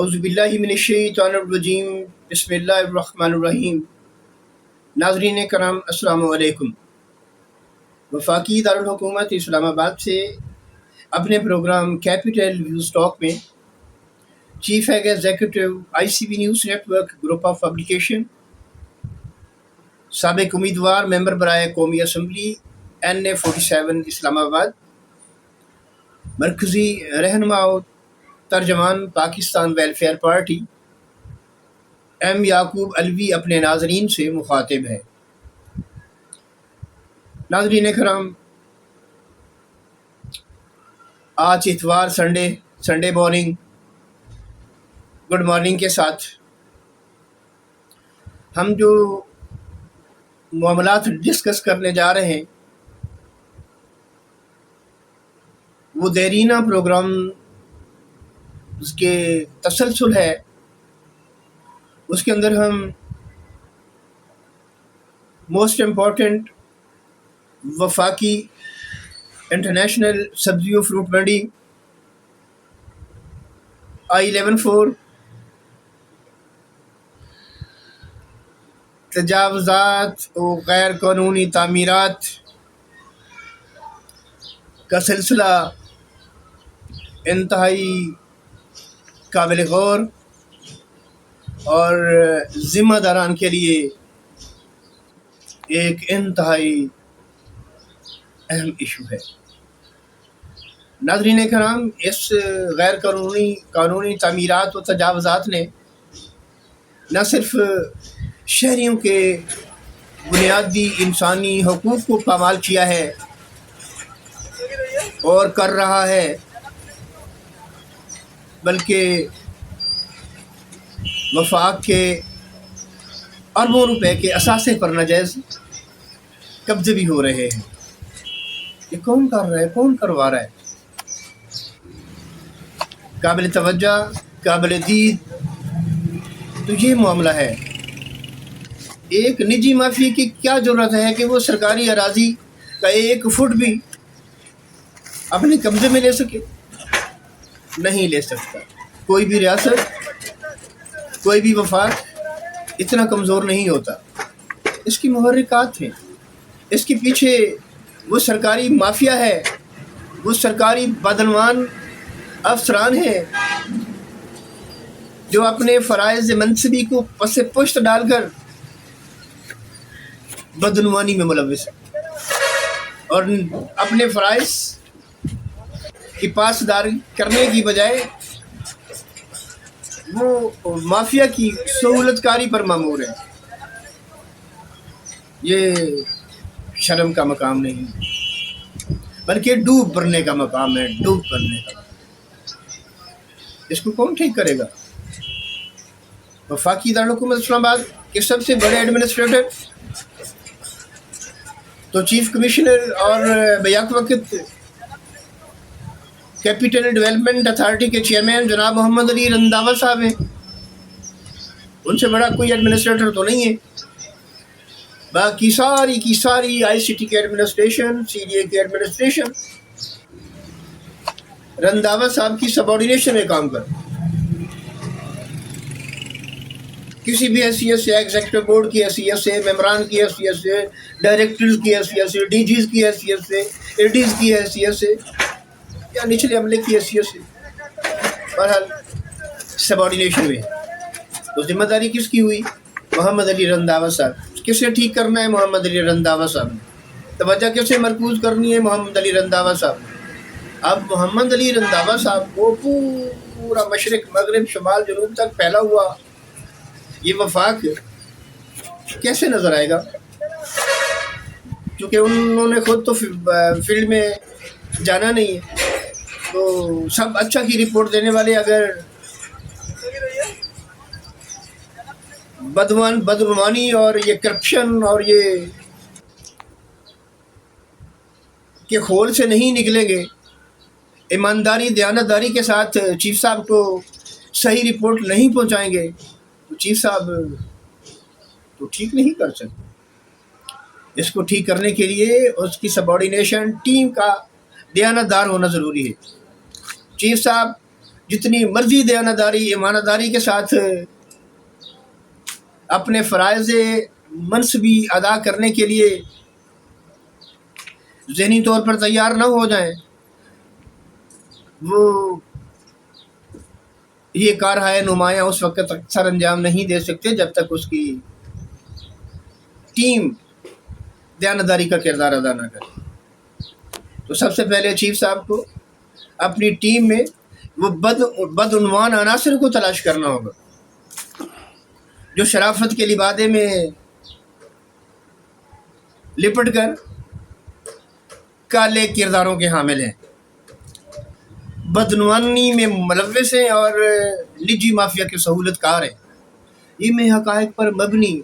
اعوذ باللہ من الشیطان الرجیم بسم اللہ الرحمن الرحیم۔ ناظرین کرام السلام علیکم۔ وفاقی دارالحکومت اسلام آباد سے اپنے پروگرام کیپٹل ویوز ٹاک میں chief executive I C B news network group of publication, سابق امیدوار ممبر برائے قومی اسمبلی NA 47 اسلام آباد، مرکزی رہنما و ترجمان پاکستان ویلفیئر پارٹی M یعقوب علوی اپنے ناظرین سے مخاطب ہے۔ ناظرین کرام، آج اتوار سنڈے مارننگ گڈ مارننگ کے ساتھ ہم جو معاملات ڈسکس کرنے جا رہے ہیں وہ دیرینہ پروگرام اس کے تسلسل ہے۔ اس کے اندر ہم موسٹ امپورٹنٹ وفاقی انٹرنیشنل سبزی و فروٹ منڈی I-11-4 تجاوزات و غیر قانونی تعمیرات کا سلسلہ انتہائی قابل غور اور ذمہ داران کے لیے ایک انتہائی اہم ایشو ہے۔ ناظرین کرام، اس غیر قانونی تعمیرات و تجاوزات نے نہ صرف شہریوں کے بنیادی انسانی حقوق کو پامال کیا ہے اور کر رہا ہے، بلکہ وفاق کے اربوں روپے کے اثاثے پر ناجائز قبضے بھی ہو رہے ہیں۔ یہ کون کر رہا ہے؟ کون کروا رہا ہے؟ قابل توجہ، قابل دید تو یہ معاملہ ہے۔ ایک نجی مافیا کی کیا ضرورت ہے کہ وہ سرکاری اراضی کا 1 فٹ بھی اپنے قبضے میں لے سکے؟ نہیں لے سکتا۔ کوئی بھی ریاست، کوئی بھی وفاق اتنا کمزور نہیں ہوتا۔ اس کی محرکات ہیں، اس کے پیچھے وہ سرکاری مافیا ہے، وہ سرکاری بدعنوان افسران ہیں جو اپنے فرائض منصبی کو پس پشت ڈال کر بدعنوانی میں ملوث ہیں اور اپنے فرائض کی پاسداری کرنے کی بجائے وہ مافیا کی سہولت کاری پر مامور ہے۔ یہ شرم کا مقام نہیں، بلکہ ڈوب پڑنے کا مقام ہے، ڈوب پڑنے کا۔ اس کو کون ٹھیک کرے گا؟ وفاقی دارالحکومت اسلام آباد کے سب سے بڑے ایڈمنسٹریٹر تو چیف کمشنر اور بیک وقت کیپٹل ڈیولپمنٹ اتھارٹی کے چیئرمین جناب محمد علی رنداوا صاحب ہیں۔ ان سے بڑا کوئی ایڈمنسٹریٹر تو نہیں ہے۔ باقی ساری کی ساری ICT کے ایڈمنسٹریشن، CDA کے ایڈمنسٹریشن رنداوا صاحب کی سبارڈینیشن میں کام کر، کسی بھی حیثیت سے، ایگزیکٹو بورڈ کی حیثیت سے، ممبران کی حیثیت سے، ڈائریکٹرز کی حیثیت سے، DGs کی حیثیت سے، ADs کی حیثیت سے یا نچلے عملے کی حیثیت سے، بہرحال سبارڈینیشن میں تو ذمہ داری کس کی ہوئی؟ محمد علی رنداوا صاحب۔ کسے ٹھیک کرنا ہے؟ محمد علی رنداوا صاحب نے۔ توجہ کسے مرکوز کرنی ہے؟ محمد علی رنداوا صاحب نے۔ اب محمد علی رنداوا صاحب کو پورا مشرق، مغرب، شمال، جنوب تک پھیلا ہوا یہ وفاق کیسے نظر آئے گا؟ کیونکہ انہوں نے خود تو فیلڈ میں جانا نہیں ہے، تو سب اچھا کی رپورٹ دینے والے اگر بدعنوانی اور یہ کرپشن اور یہ کہ خول سے نہیں نکلیں گے، ایمانداری دیانتداری کے ساتھ چیف صاحب کو صحیح رپورٹ نہیں پہنچائیں گے تو چیف صاحب تو ٹھیک نہیں کر سکتے۔ اس کو ٹھیک کرنے کے لیے اس کی سبارڈینیشن ٹیم کا دیانتدار ہونا ضروری ہے۔ چیف صاحب جتنی مرضی دیانتداری ایمانداری کے ساتھ اپنے فرائض منصبی ادا کرنے کے لیے ذہنی طور پر تیار نہ ہو جائیں، وہ یہ کارہائے نمایاں اس وقت تک سر انجام نہیں دے سکتے جب تک اس کی ٹیم دیانتداری کا کردار ادا نہ کرے۔ تو سب سے پہلے چیف صاحب کو اپنی ٹیم میں وہ بدعنوان عناصر کو تلاش کرنا ہوگا جو شرافت کے لبادے میں لپٹ کر کالے کرداروں کے حامل ہیں، بدعنوانی میں ملوث ہیں اور نجی مافیا کے سہولت کار ہیں۔ یہ میں حقائق پر مبنی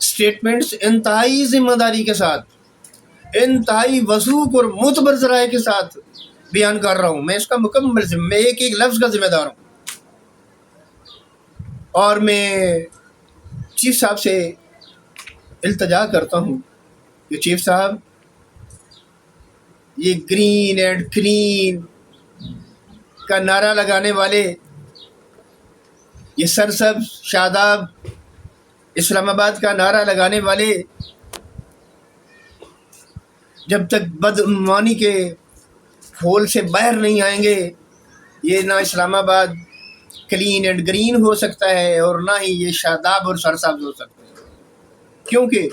سٹیٹمنٹس انتہائی ذمہ داری کے ساتھ، انتہائی وثوق اور معتبر ذرائع کے ساتھ بیان کر رہا ہوں۔ میں اس کا مکمل ذمہ، میں ایک ایک لفظ کا ذمہ دار ہوں، اور میں چیف صاحب سے التجا کرتا ہوں کہ چیف صاحب یہ گرین اینڈ کلین کا نعرہ لگانے والے، یہ سرسبز شاداب اسلام آباد کا نعرہ لگانے والے جب تک بدعنوانی کے ہول سے باہر نہیں آئیں گے، یہ نہ اسلام آباد کلین اینڈ گرین ہو سکتا ہے اور نہ ہی یہ شاداب اور سرسبز ہو سکتا ہے، کیونکہ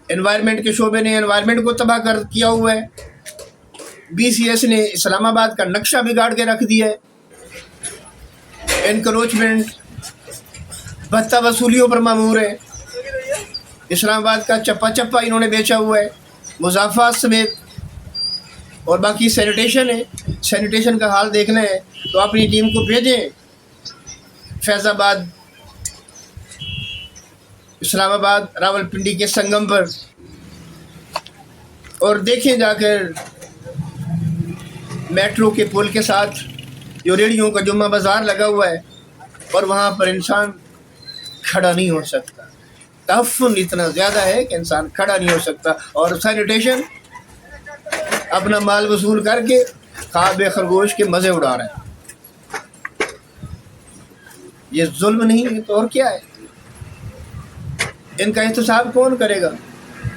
انوائرمنٹ کے شعبے نے انوائرمنٹ کو تباہ کیا ہوا ہے، بی سی ایس نے اسلام آباد کا نقشہ بگاڑ کے رکھ دیا ہے، انکروچمنٹ بھتہ وصولیوں پر معمور ہے، اسلام آباد کا چپا چپا انہوں نے بیچا ہوا ہے، مضافات سمیت، اور باقی سینیٹیشن ہے، سینیٹیشن کا حال دیکھنا ہے تو اپنی ٹیم کو بھیجیں فیض آباد، اسلام آباد، راول پنڈی کے سنگم پر، اور دیکھیں جا کر میٹرو کے پل کے ساتھ جو ریڑھیوں کا جمعہ بازار لگا ہوا ہے، اور وہاں پر انسان کھڑا نہیں ہو سکتا، تعفن اتنا زیادہ ہے کہ انسان کھڑا نہیں ہو سکتا، اور سینیٹیشن اپنا مال وصول کر کے خواب خرگوش کے مزے اڑا رہا ہے۔ یہ ظلم نہیں ہے تو اور کیا ہے؟ ان کا احتساب کون کرے گا؟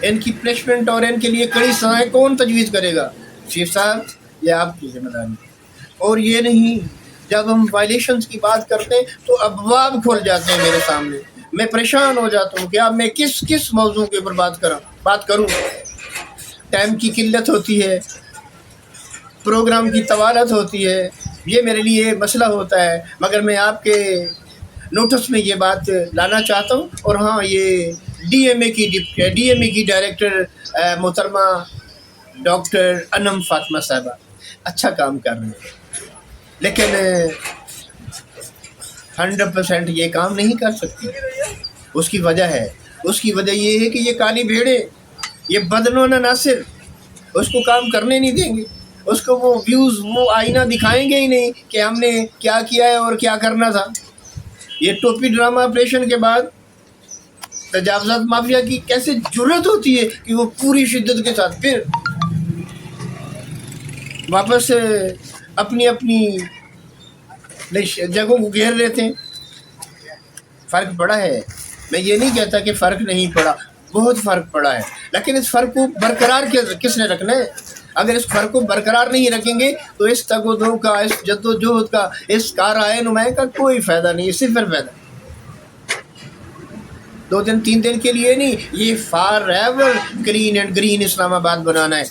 ان کی پنشمنٹ اور ان کے لیے کڑی سزائیں کون تجویز کرے گا؟ چیف صاحب یہ آپ کی ذمہ داری ہے، اور یہ نہیں جب ہم وائلیشنز کی بات کرتے ہیں تو ابواب کھول جاتے ہیں میرے سامنے، میں پریشان ہو جاتا ہوں کہ اب میں کس موضوع کے اوپر بات کروں۔ ٹائم کی قلت ہوتی ہے، پروگرام کی طوالت ہوتی ہے، یہ میرے لیے مسئلہ ہوتا ہے، مگر میں آپ کے نوٹس میں یہ بات لانا چاہتا ہوں۔ اور ہاں، یہ ڈی ایم اے کی ڈائریکٹر محترمہ ڈاکٹر انم فاطمہ صاحبہ اچھا کام کر رہے ہیں، لیکن 100% یہ کام نہیں کر سکتی۔ اس کی وجہ یہ ہے کہ یہ کالی بھیڑیں، یہ بدعنوان عناصر اس کو کام کرنے نہیں دیں گے، اس کو وہ ویوز، وہ آئینہ دکھائیں گے ہی نہیں کہ ہم نے کیا کیا ہے اور کیا کرنا تھا۔ یہ ٹوپی ڈرامہ آپریشن کے بعد تجاوزات مافیا کی کیسے جرت ہوتی ہے کہ وہ پوری شدت کے ساتھ پھر واپس اپنی جگہوں کو گھیر لیتے ہیں۔ فرق پڑا ہے، میں یہ نہیں کہتا کہ فرق نہیں پڑا، بہت فرق پڑا ہے، لیکن اس فرق کو برقرار کس نے رکھنا ہے؟ اگر اس فرق کو برقرار نہیں رکھیں گے تو اس تگ و دو کا، اس جد و جہد کا، اس کارآئے نمایاں کا کوئی فائدہ نہیں، صفر فائدہ۔ 2 دن 3 دن کے لیے نہیں، یہ for ever clean and green Islamabad بنانا ہے،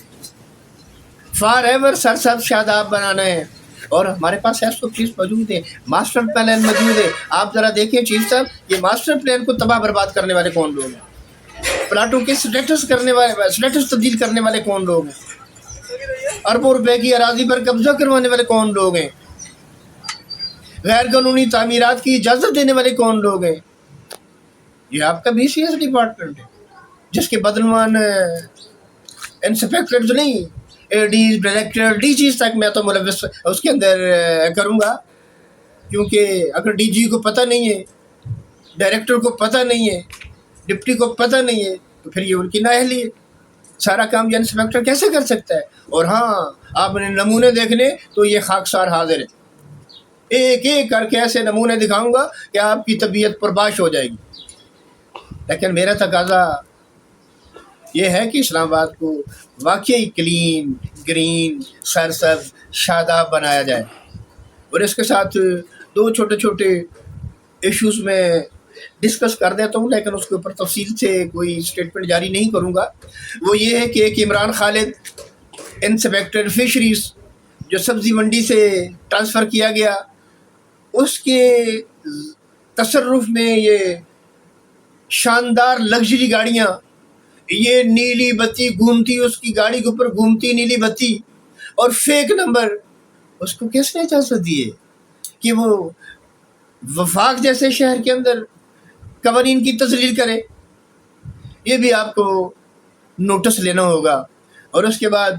فار ایور سرسبز شاداب بنانا ہے، اور ہمارے پاس ایسا چیز موجود ہے، ماسٹر پلان موجود ہے۔ آپ ذرا دیکھیں چیف صاحب، یہ ماسٹر پلان کو تباہ برباد کرنے والے کون لوگ ہیں؟ پلاٹوں کے سٹیٹس تبدیل کرنے والے کون لوگ ہیں؟ اربوں روپے کی اراضی پر قبضہ کروانے والے کون لوگ ہیں؟ غیر قانونی تعمیرات کی اجازت دینے والے کون لوگ ہیں؟ یہ آپ کا BCS ڈپارٹمنٹ ہے، جس کے بدعنوان انسپیکٹرز نہیں، ADs، ڈائریکٹر، DGs تک میں تو ملوث اس کے اندر کروں گا، کیونکہ اگر DG کو پتہ نہیں ہے، ڈائریکٹر کو پتہ نہیں ہے، ڈپٹی کو پتہ نہیں ہے، تو پھر یہ ان کی نااہلی ہے۔ سارا کام یہ انسپیکٹر کیسے کر سکتا ہے؟ اور ہاں آپ نے نمونے دیکھنے تو یہ خاکسار حاضر ہے، ایک ایک کر کے ایسے نمونے دکھاؤں گا کہ آپ کی طبیعت پرباش ہو جائے گی۔ لیکن میرا تقاضا یہ ہے کہ اسلام آباد کو واقعی کلین، گرین، سرسبز، شاداب بنایا جائے۔ اور اس کے ساتھ دو چھوٹے چھوٹے ایشوز میں ڈسکس کر دیتا ہوں، لیکن اس کے اوپر تفصیل سے کوئی اسٹیٹمنٹ جاری نہیں کروں گا۔ وہ یہ ہے کہ ایک عمران خالد انسپیکٹر فشریز جو سبزی منڈی سے ٹرانسفر کیا گیا، اس کے تصرف میں یہ شاندار لگژری گاڑیاں، یہ نیلی بتی گھومتی، اس کی گاڑی کے اوپر گھومتی نیلی بتی اور فیک نمبر، اس کو کس نے اجازت دی ہے کہ وہ وفاق جیسے شہر کے اندر قوانین کی تذلیل کرے؟ یہ بھی آپ کو نوٹس لینا ہوگا۔ اور اس کے بعد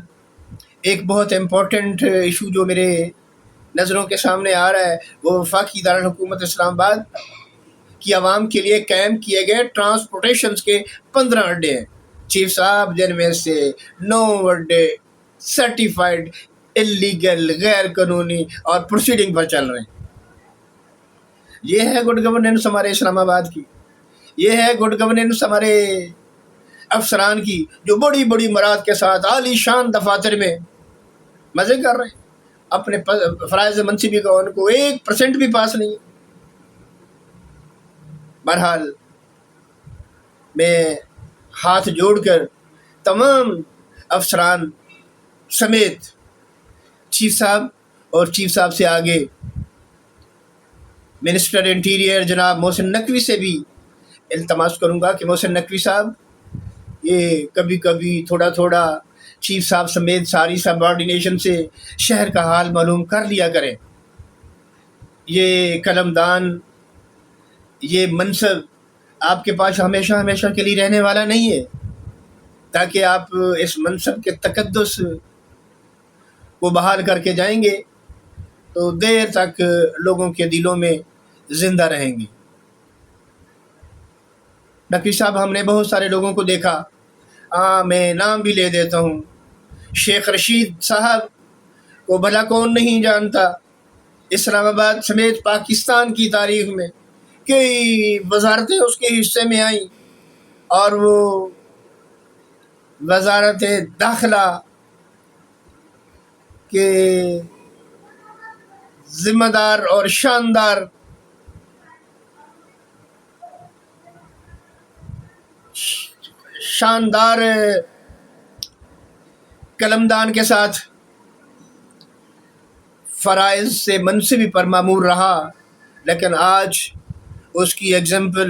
ایک بہت امپورٹنٹ ایشو جو میرے نظروں کے سامنے آ رہا ہے، وہ وفاقی دارالحکومت اسلام آباد کی عوام کے لیے قائم کیے گئے ٹرانسپورٹیشنز کے 15 اڈے ہیں چیف صاحب، جن میں سے 9 اڈے سرٹیفائڈ اللیگل، غیر قانونی اور پروسیڈنگ پر چل رہے ہیں۔ یہ ہے گڈ گورننس ہمارے اسلام آباد کی، یہ ہے گڈ گورننس ہمارے افسران کی، جو بڑی بڑی مراد کے ساتھ عالی شان دفاتر میں مزے کر رہے ہیں، اپنے فرائض منصبی کا ان کو 1% بھی پاس نہیں۔ بہرحال میں ہاتھ جوڑ کر تمام افسران سمیت چیف صاحب اور چیف صاحب سے آگے منسٹر انٹیریئر جناب محسن نقوی سے بھی التماس کروں گا کہ محسن نقوی صاحب یہ کبھی کبھی تھوڑا تھوڑا چیف صاحب سمیت ساری سب آرڈینیشن سے شہر کا حال معلوم کر لیا کریں۔ یہ قلمدان، یہ منصب آپ کے پاس ہمیشہ ہمیشہ کے لیے رہنے والا نہیں ہے، تاکہ آپ اس منصب کے تقدس کو بحال کر کے جائیں گے تو دیر تک لوگوں کے دلوں میں زندہ رہیں گے۔ نقوی صاحب، ہم نے بہت سارے لوگوں کو دیکھا، میں نام بھی لے دیتا ہوں، شیخ رشید صاحب کو بھلا کون نہیں جانتا؟ اسلام آباد سمیت پاکستان کی تاریخ میں کئی وزارتیں اس کے حصے میں آئیں، اور وہ وزارت داخلہ کے ذمہ دار اور شاندار قلمدان کے ساتھ فرائض سے منصبی پر مامور رہا، لیکن آج اس کی ایگزامپل،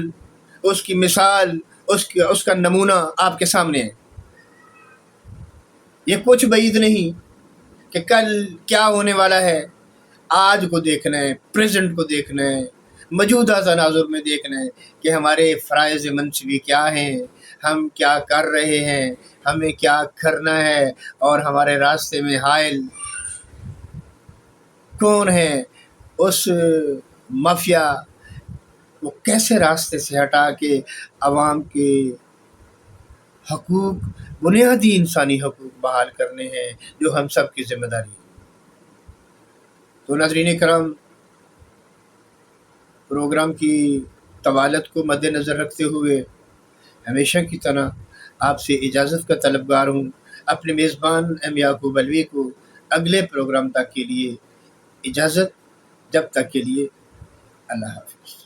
اس کی مثال، اس کا نمونہ آپ کے سامنے ہے۔ یہ کچھ بعید نہیں کہ کل کیا ہونے والا ہے، آج کو دیکھنا ہے، پریزنٹ کو دیکھنا ہے، موجودہ تناظر میں دیکھنا ہے کہ ہمارے فرائض منصبی کیا ہیں، ہم کیا کر رہے ہیں، ہمیں کیا کرنا ہے، اور ہمارے راستے میں حائل کون ہے، اس مافیا وہ کیسے راستے سے ہٹا کے عوام کے حقوق، بنیادی انسانی حقوق بحال کرنے ہیں، جو ہم سب کی ذمہ داری ہے۔ تو ناظرین کرام، پروگرام کی طوالت کو مد نظر رکھتے ہوئے ہمیشہ کی طرح آپ سے اجازت کا طلبگار ہوں۔ اپنے میزبان ایم یعقوب علوی کو اگلے پروگرام تک کے لیے اجازت، جب تک کے لیے اللہ حافظ۔